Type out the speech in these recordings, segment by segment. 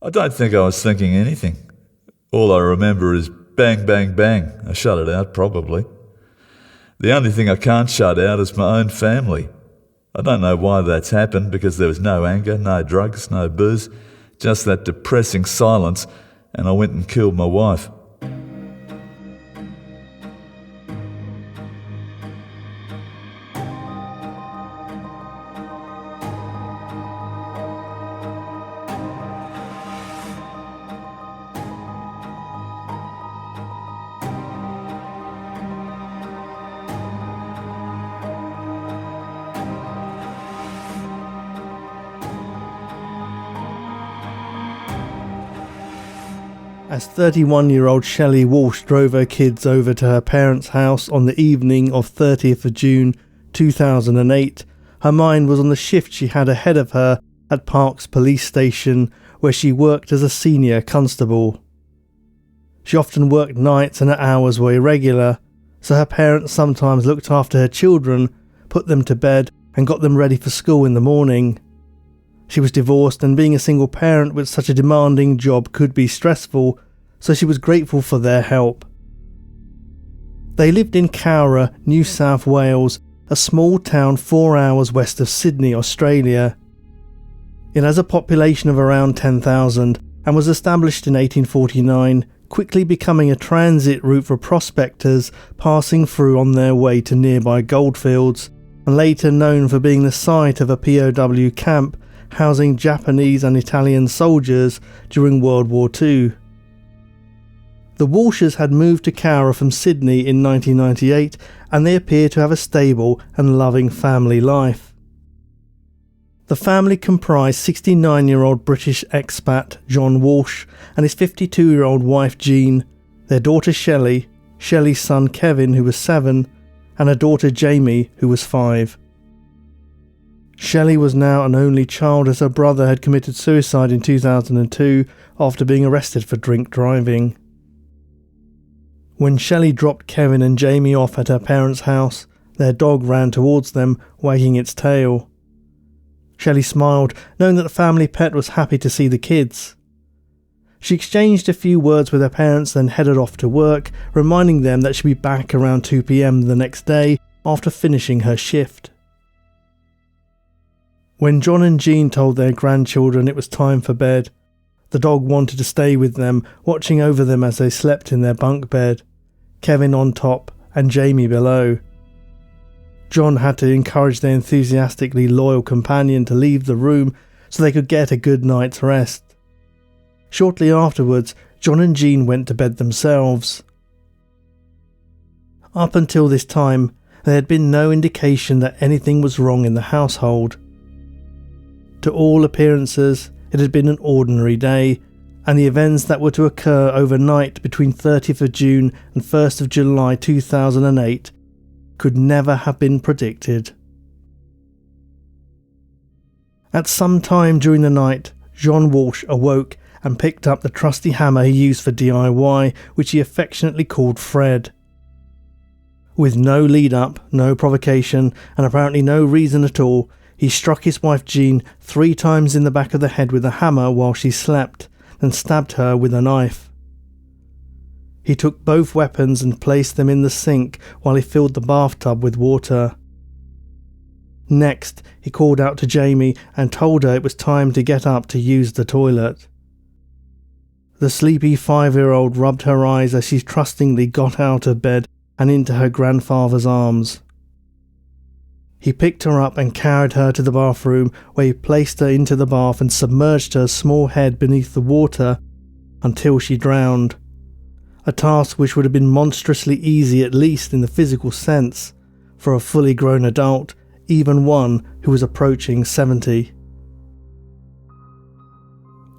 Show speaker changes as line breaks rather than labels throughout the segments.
I don't think I was thinking anything. All I remember is bang, bang, bang. I shut it out, probably. The only thing I can't shut out is my own family. I don't know why that's happened, because there was no anger, no drugs, no booze, just that depressing silence, and I went and killed my wife.
As 31-year-old Shelly Walsh drove her kids over to her parents' house on the evening of 30th of June 2008, her mind was on the shift she had ahead of her at Parks Police Station, where she worked as a senior constable. She often worked nights and her hours were irregular, so her parents sometimes looked after her children, put them to bed and got them ready for school in the morning. She was divorced, and being a single parent with such a demanding job could be stressful, so she was grateful for their help. They lived in Cowra, New South Wales, a small town 4 hours west of Sydney, Australia. It has a population of around 10,000 and was established in 1849, quickly becoming a transit route for prospectors passing through on their way to nearby goldfields, and later known for being the site of a POW camp housing Japanese and Italian soldiers during World War II. The Walshes had moved to Cowra from Sydney in 1998, and they appear to have a stable and loving family life. The family comprised 69-year-old British expat John Walsh and his 52-year-old wife Jean, their daughter Shelly, Shelly's son Kevin, who was 7, and a daughter Jamie, who was 5. Shelly was now an only child, as her brother had committed suicide in 2002 after being arrested for drink driving. When Shelly dropped Kevin and Jamie off at her parents' house, their dog ran towards them, wagging its tail. Shelly smiled, knowing that the family pet was happy to see the kids. She exchanged a few words with her parents, then headed off to work, reminding them that she'd be back around 2 p.m. the next day after finishing her shift. When John and Jean told their grandchildren it was time for bed, the dog wanted to stay with them, watching over them as they slept in their bunk bed, Kevin on top and Jamie below. John had to encourage their enthusiastically loyal companion to leave the room so they could get a good night's rest. Shortly afterwards, John and Jean went to bed themselves. Up until this time, there had been no indication that anything was wrong in the household. To all appearances, it had been an ordinary day, and the events that were to occur overnight between 30th of June and 1st of July 2008 could never have been predicted. At some time during the night, John Walsh awoke and picked up the trusty hammer he used for DIY, which he affectionately called Fred. With no lead-up, no provocation, and apparently no reason at all, he struck his wife Jean 3 times in the back of the head with a hammer while she slept, then stabbed her with a knife. He took both weapons and placed them in the sink while he filled the bathtub with water. Next, he called out to Jamie and told her it was time to get up to use the toilet. The sleepy 5-year-old rubbed her eyes as she trustingly got out of bed and into her grandfather's arms. He picked her up and carried her to the bathroom, where he placed her into the bath and submerged her small head beneath the water until she drowned. A task which would have been monstrously easy, at least in the physical sense, for a fully grown adult, even one who was approaching 70.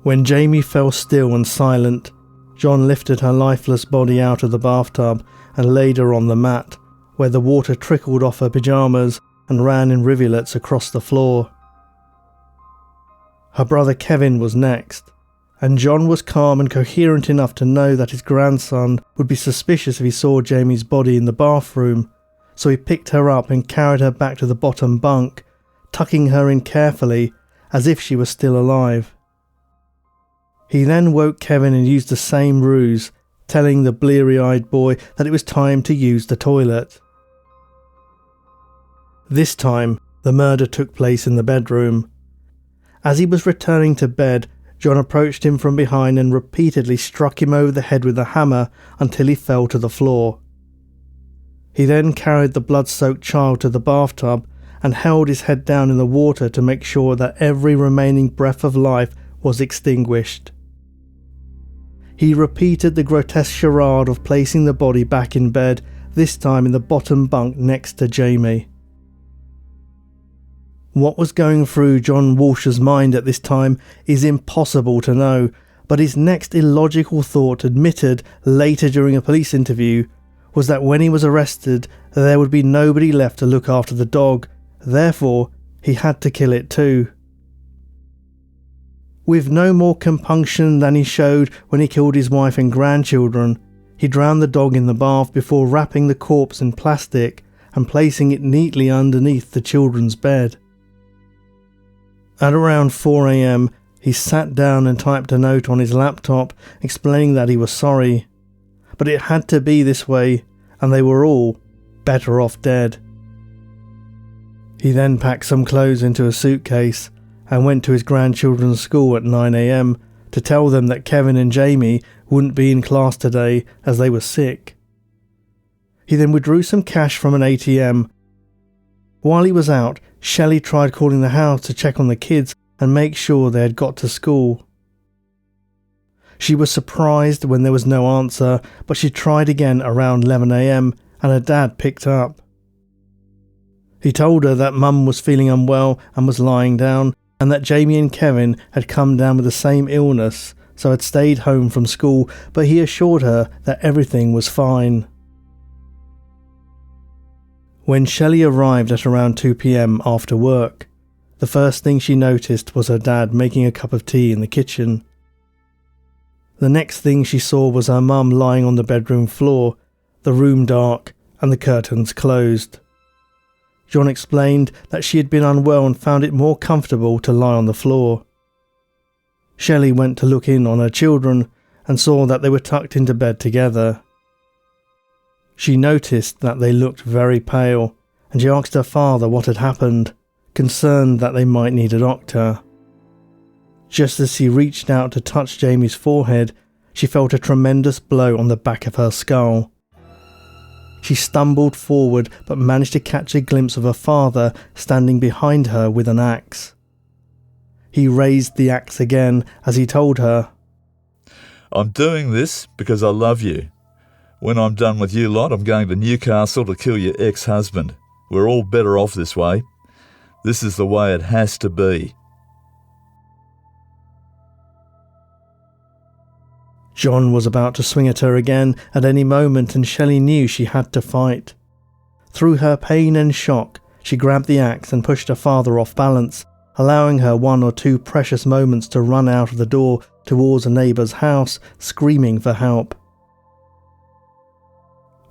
When Jamie fell still and silent, John lifted her lifeless body out of the bathtub and laid her on the mat, where the water trickled off her pyjamas and ran in rivulets across the floor. Her brother Kevin was next, and John was calm and coherent enough to know that his grandson would be suspicious if he saw Jamie's body in the bathroom, so he picked her up and carried her back to the bottom bunk, tucking her in carefully as if she was still alive. He then woke Kevin and used the same ruse, telling the bleary-eyed boy that it was time to use the toilet. This time, the murder took place in the bedroom. As he was returning to bed, John approached him from behind and repeatedly struck him over the head with a hammer until he fell to the floor. He then carried the blood-soaked child to the bathtub and held his head down in the water to make sure that every remaining breath of life was extinguished. He repeated the grotesque charade of placing the body back in bed, this time in the bottom bunk next to Jamie. What was going through John Walsh's mind at this time is impossible to know, but his next illogical thought, admitted later during a police interview, was that when he was arrested there would be nobody left to look after the dog, therefore he had to kill it too. With no more compunction than he showed when he killed his wife and grandchildren, he drowned the dog in the bath before wrapping the corpse in plastic and placing it neatly underneath the children's bed. At around 4 a.m, he sat down and typed a note on his laptop explaining that he was sorry, but it had to be this way and they were all better off dead. He then packed some clothes into a suitcase and went to his grandchildren's school at 9 a.m. to tell them that Kevin and Jamie wouldn't be in class today as they were sick. He then withdrew some cash from an ATM. While he was out, Shelly tried calling the house to check on the kids and make sure they had got to school. She was surprised when there was no answer, but she tried again around 11 a.m. and her dad picked up. He told her that Mum was feeling unwell and was lying down, and that Jamie and Kevin had come down with the same illness, so had stayed home from school, but he assured her that everything was fine. When Shelly arrived at around 2 p.m. after work, the first thing she noticed was her dad making a cup of tea in the kitchen. The next thing she saw was her mum lying on the bedroom floor, the room dark and the curtains closed. John explained that she had been unwell and found it more comfortable to lie on the floor. Shelly went to look in on her children and saw that they were tucked into bed together. She noticed that they looked very pale, and she asked her father what had happened, concerned that they might need a doctor. Just as she reached out to touch Jamie's forehead, she felt a tremendous blow on the back of her skull. She stumbled forward but managed to catch a glimpse of her father standing behind her with an axe. He raised the axe again as he told her,
"I'm doing this because I love you. When I'm done with you lot, I'm going to Newcastle to kill your ex-husband. We're all better off this way. This is the way it has to be."
John was about to swing at her again at any moment, and Shelly knew she had to fight. Through her pain and shock, she grabbed the axe and pushed her father off balance, allowing her 1 or 2 precious moments to run out of the door towards a neighbour's house, screaming for help.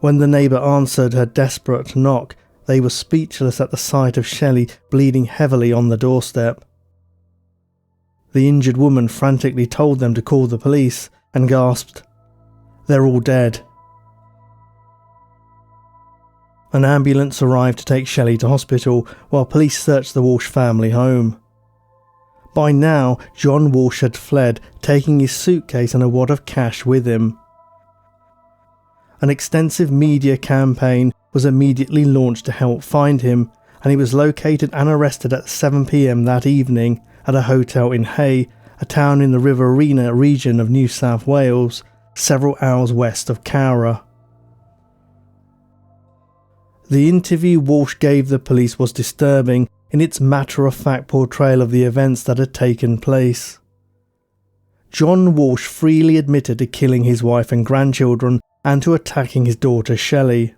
When the neighbour answered her desperate knock, they were speechless at the sight of Shelly bleeding heavily on the doorstep. The injured woman frantically told them to call the police and gasped, "They're all dead." An ambulance arrived to take Shelly to hospital while police searched the Walsh family home. By now, John Walsh had fled, taking his suitcase and a wad of cash with him. An extensive media campaign was immediately launched to help find him, and he was located and arrested at 7 p.m. that evening at a hotel in Hay, a town in the Riverina region of New South Wales, several hours west of Cowra. The interview Walsh gave the police was disturbing in its matter-of-fact portrayal of the events that had taken place. John Walsh freely admitted to killing his wife and grandchildren and to attacking his daughter Shelly.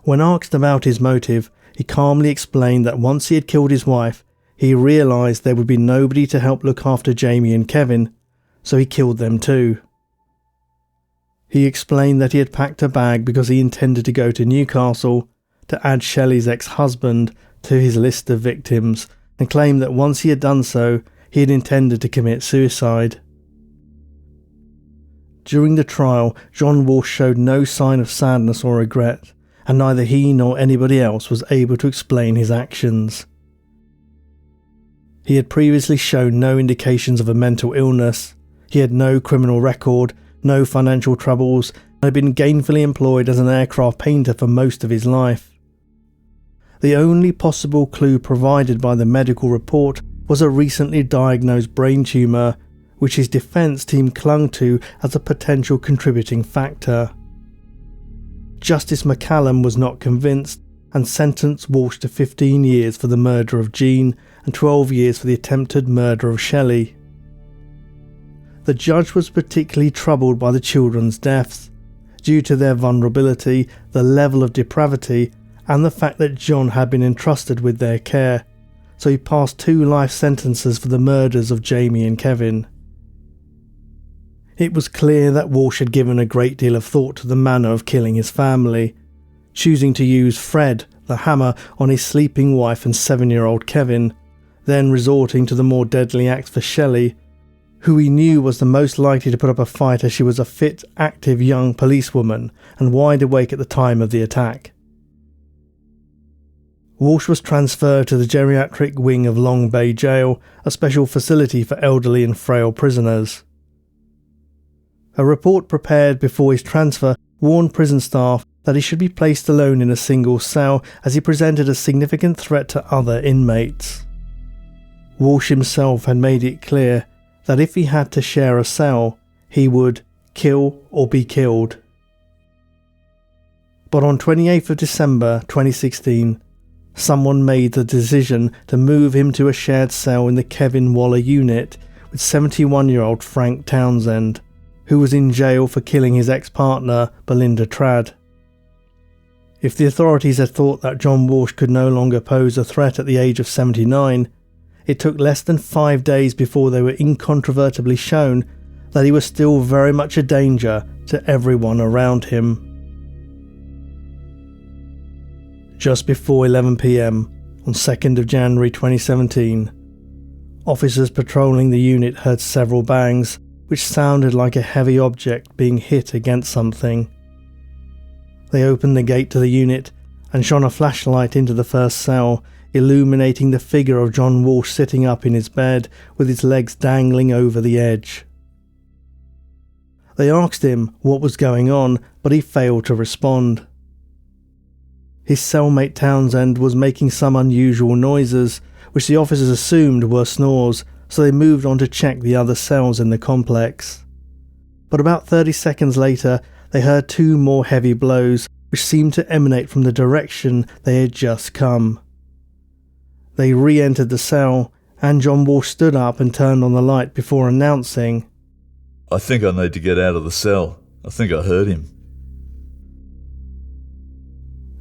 When asked about his motive, he calmly explained that once he had killed his wife, he realised there would be nobody to help look after Jamie and Kevin, so he killed them too. He explained that he had packed a bag because he intended to go to Newcastle to add Shelly's ex-husband to his list of victims, and claimed that once he had done so, he had intended to commit suicide. During the trial, John Walsh showed no sign of sadness or regret, and neither he nor anybody else was able to explain his actions. He had previously shown no indications of a mental illness. He had no criminal record, no financial troubles, and had been gainfully employed as an aircraft painter for most of his life. The only possible clue provided by the medical report was a recently diagnosed brain tumour, which his defence team clung to as a potential contributing factor. Justice McCallum was not convinced and sentenced Walsh to 15 years for the murder of Jean and 12 years for the attempted murder of Shelley. The judge was particularly troubled by the children's deaths, due to their vulnerability, the level of depravity, and the fact that John had been entrusted with their care, so he passed 2 life sentences for the murders of Jamie and Kevin. It was clear that Walsh had given a great deal of thought to the manner of killing his family, choosing to use Fred, the hammer, on his sleeping wife and 7-year-old Kevin, then resorting to the more deadly act for Shelley, who he knew was the most likely to put up a fight as she was a fit, active young policewoman and wide awake at the time of the attack. Walsh was transferred to the geriatric wing of Long Bay Jail, a special facility for elderly and frail prisoners. A report prepared before his transfer warned prison staff that he should be placed alone in a single cell as he presented a significant threat to other inmates. Walsh himself had made it clear that if he had to share a cell, he would kill or be killed. But on 28th of December 2016, someone made the decision to move him to a shared cell in the Kevin Waller unit with 71-year-old Frank Townsend, who was in jail for killing his ex-partner Belinda Tradd. If the authorities had thought that John Walsh could no longer pose a threat at the age of 79, it took less than 5 days before they were incontrovertibly shown that he was still very much a danger to everyone around him. Just before 11 p.m. on 2nd of January 2017, officers patrolling the unit heard several bangs, which sounded like a heavy object being hit against something. They opened the gate to the unit and shone a flashlight into the first cell, illuminating the figure of John Walsh sitting up in his bed with his legs dangling over the edge. They asked him what was going on, but he failed to respond. His cellmate Townsend was making some unusual noises, which the officers assumed were snores, so they moved on to check the other cells in the complex. But about 30 seconds later, they heard 2 more heavy blows, which seemed to emanate from the direction they had just come. They re-entered the cell, and John Walsh stood up and turned on the light before announcing,
"I think I need to get out of the cell. I think I heard him."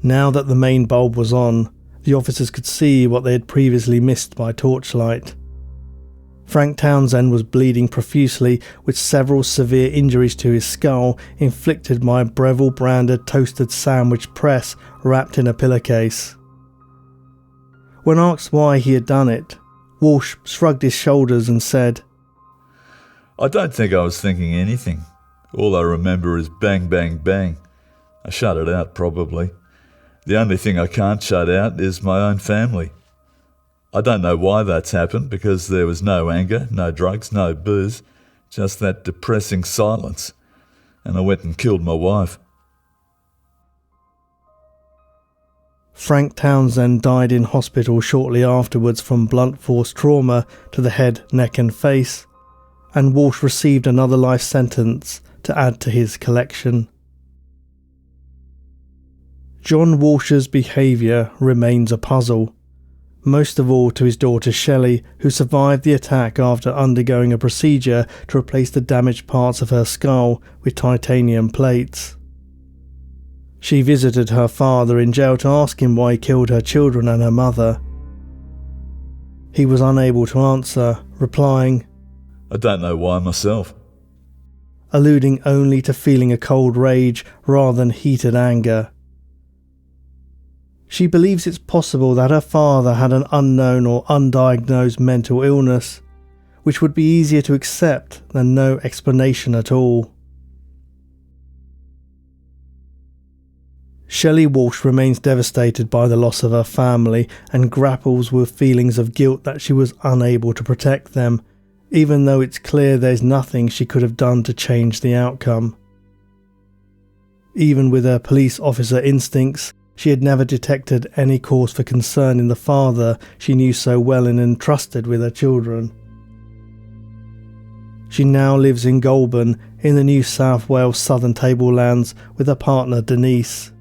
Now that the main bulb was on, the officers could see what they had previously missed by torchlight. Frank Townsend was bleeding profusely, with several severe injuries to his skull inflicted by a Breville-branded toasted sandwich press wrapped in a pillowcase. When asked why he had done it, Walsh shrugged his shoulders and said,
"I don't think I was thinking anything. All I remember is bang, bang, bang. I shut it out, probably. The only thing I can't shut out is my own family. I don't know why that's happened, because there was no anger, no drugs, no booze, just that depressing silence. And I went and killed my wife."
Frank Townsend died in hospital shortly afterwards from blunt force trauma to the head, neck and face, and Walsh received another life sentence to add to his collection. John Walsh's behaviour remains a puzzle, most of all to his daughter Shelley, who survived the attack after undergoing a procedure to replace the damaged parts of her skull with titanium plates. She visited her father in jail to ask him why he killed her children and her mother. He was unable to answer, replying,
"I don't know why myself."
alluding only to feeling a cold rage rather than heated anger. She believes it's possible that her father had an unknown or undiagnosed mental illness, which would be easier to accept than no explanation at all. Shelly Walsh remains devastated by the loss of her family and grapples with feelings of guilt that she was unable to protect them, even though it's clear there's nothing she could have done to change the outcome. Even with her police officer instincts, she had never detected any cause for concern in the father she knew so well and entrusted with her children. She now lives in Goulburn in the New South Wales Southern Tablelands with her partner Denise.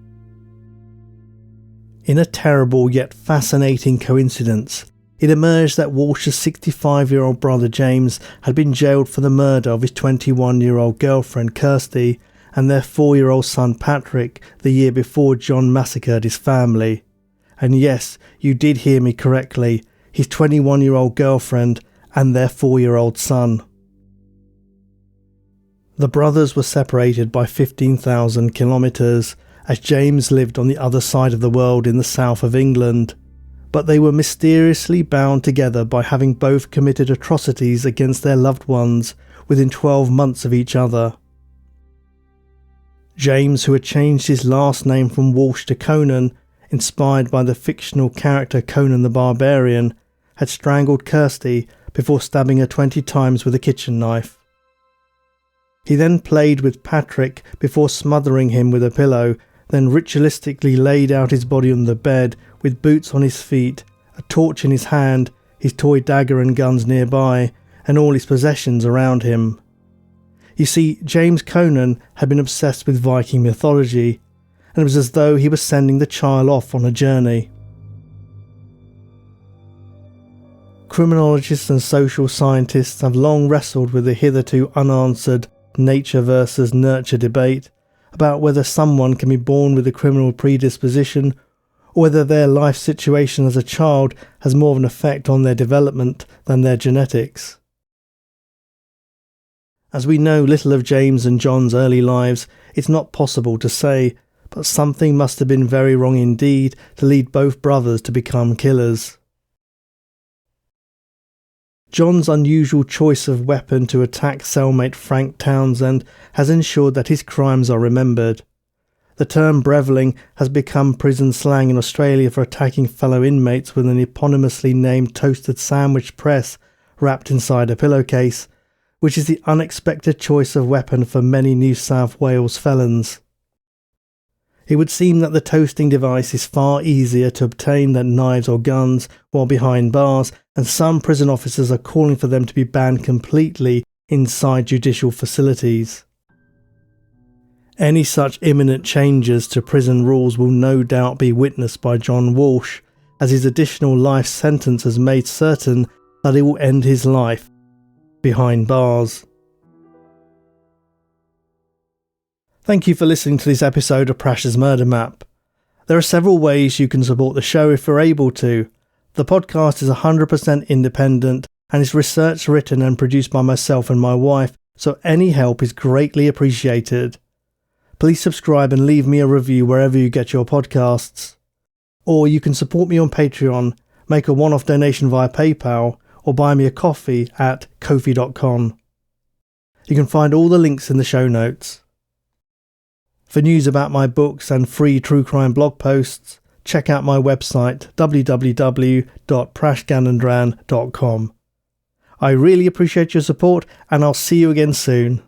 In a terrible yet fascinating coincidence, it emerged that Walsh's 65-year-old brother James had been jailed for the murder of his 21-year-old girlfriend Kirsty and their 4-year-old son Patrick the year before John massacred his family. And yes, you did hear me correctly, his 21-year-old girlfriend and their 4-year-old son. The brothers were separated by 15,000 kilometres, as James lived on the other side of the world in the south of England, but they were mysteriously bound together by having both committed atrocities against their loved ones within 12 months of each other. James, who had changed his last name from Walsh to Conan, inspired by the fictional character Conan the Barbarian, had strangled Kirsty before stabbing her 20 times with a kitchen knife. He then played with Patrick before smothering him with a pillow, then ritualistically laid out his body on the bed with boots on his feet, a torch in his hand, his toy dagger and guns nearby, and all his possessions around him. You see, James Conan had been obsessed with Viking mythology, and it was as though he was sending the child off on a journey. Criminologists and social scientists have long wrestled with the hitherto unanswered nature versus nurture debate about whether someone can be born with a criminal predisposition or whether their life situation as a child has more of an effect on their development than their genetics. As we know little of James and John's early lives, it's not possible to say, but something must have been very wrong indeed to lead both brothers to become killers. John's unusual choice of weapon to attack cellmate Frank Townsend has ensured that his crimes are remembered. The term breveling has become prison slang in Australia for attacking fellow inmates with an eponymously named toasted sandwich press wrapped inside a pillowcase, which is the unexpected choice of weapon for many New South Wales felons. It would seem that the toasting device is far easier to obtain than knives or guns while behind bars, and some prison officers are calling for them to be banned completely inside judicial facilities. Any such imminent changes to prison rules will no doubt be witnessed by John Walsh, as his additional life sentence has made certain that he will end his life behind bars. Thank you for listening to this episode of Prash's Murder Map. There are several ways you can support the show if you're able to. The podcast is 100% independent and is researched, written and produced by myself and my wife, so any help is greatly appreciated. Please subscribe and leave me a review wherever you get your podcasts. Or you can support me on Patreon, make a one-off donation via PayPal, or buy me a coffee at ko-fi.com. You can find all the links in the show notes. For news about my books and free true crime blog posts, check out my website www.prashganandran.com. I really appreciate your support, and I'll see you again soon.